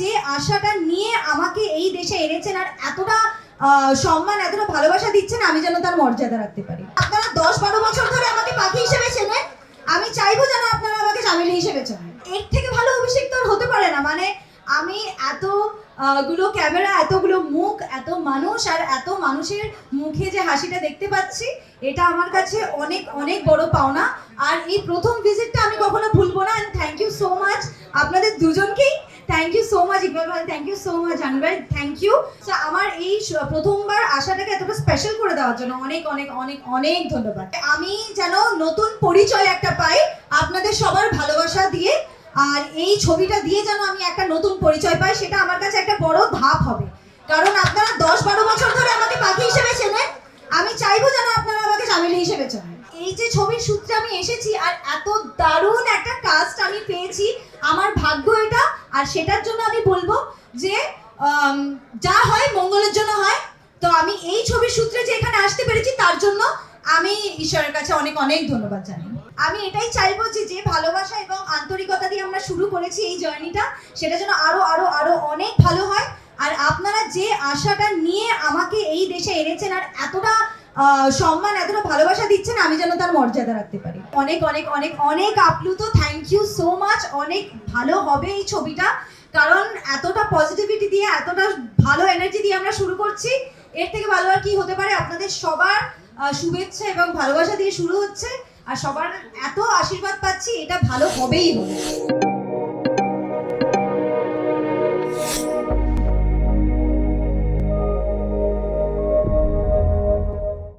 যে আশাটা নিয়ে আমাকে এই দেশে এনেছেন আর এতটা সম্মান এতটা ভালোবাসা দিচ্ছেন, আমি যেন তার মর্যাদা রাখতে পারি। আপনারা 10-12 বছর ধরে আমাকে পাখি হিসেবে চেনেন, আমি চাইবো যেন আপনারা আমাকে চামেলি হিসেবে চেনেন। এর থেকে ভালো অভিষেক তো আর হতে পারে না। মানে আমি এত গুলো ক্যামেরা, এতগুলো মুখ, এত মানুষ আর এত মানুষের মুখে যে হাসিটা দেখতে পাচ্ছি, এটা আমার কাছে অনেক অনেক বড় পাওনা। আর এই প্রথম ভিজিটটা আমি কখনো ভুলবো না। And thank you so much আপনাদের দুজনকেই। Thank you so much Iqbal ভাই, thank you so much Jahan ভাই, থ্যাংক ইউ। সো আমার এই প্রথমবার আশাটাকে এতটা স্পেশাল করে দেওয়ার জন্য অনেক অনেক অনেক অনেক ধন্যবাদ। আমি যেন নতুন পরিচয় একটা পাই আপনাদের সবার ভালোবাসা দিয়ে, আর এই ছবিটা দিয়ে যেন আমি একটা নতুন পরিচয় পাই, সেটা আমার কাছে একটা বড় ধাপ হবে। কারণ আপনারা 10-12 বছর ধরে আমাকে পাখি হিসেবে চেনেন, আমি চাইবো যেন আপনারা আমাকে চামেলি হিসেবে চেনেন। এই যে ছবির সূত্রে আমি এসেছি আর এত দারুণ একটা কাস্ট আমি পেয়েছি, আমার ভাগ্য এটা। আর সেটার জন্য আমি বলবো যে যা হয় মঙ্গলের জন্য হয়। তো আমি এই ছবির সূত্রে যে এখানে আসতে পেরেছি তার জন্য আমি ঈশ্বরের কাছে অনেক অনেক ধন্যবাদ জানাই। আমি এটাই চাইবো যে যে ভালোবাসা এবং আন্তরিকতা দিয়ে আমরা শুরু করেছি এই জার্নিটা, সেটা যেন আরো আরো আরো অনেক ভালো হয়। আর আপনারা যে আশাটা নিয়ে আমাকে এই দেশে এনেছেন আর এতটা সম্মান এতটা ভালোবাসা দিচ্ছেন, আমি যেন তার মর্যাদা রাখতে পারি। অনেক অনেক অনেক অনেক আপ্লুত, থ্যাংক ইউ সো মাচ। অনেক ভালো হবে এই ছবিটা, কারণ এতটা পজিটিভিটি দিয়ে, এতটা ভালো এনার্জি দিয়ে আমরা শুরু করছি। এর থেকে ভালো আর কি হতে পারে। আপনাদের সবার শুভেচ্ছা এবং ভালোবাসা দিয়ে শুরু হচ্ছে, আর সবার এত আশীর্বাদ পাচ্ছি, এটা ভালো হবেই হবে।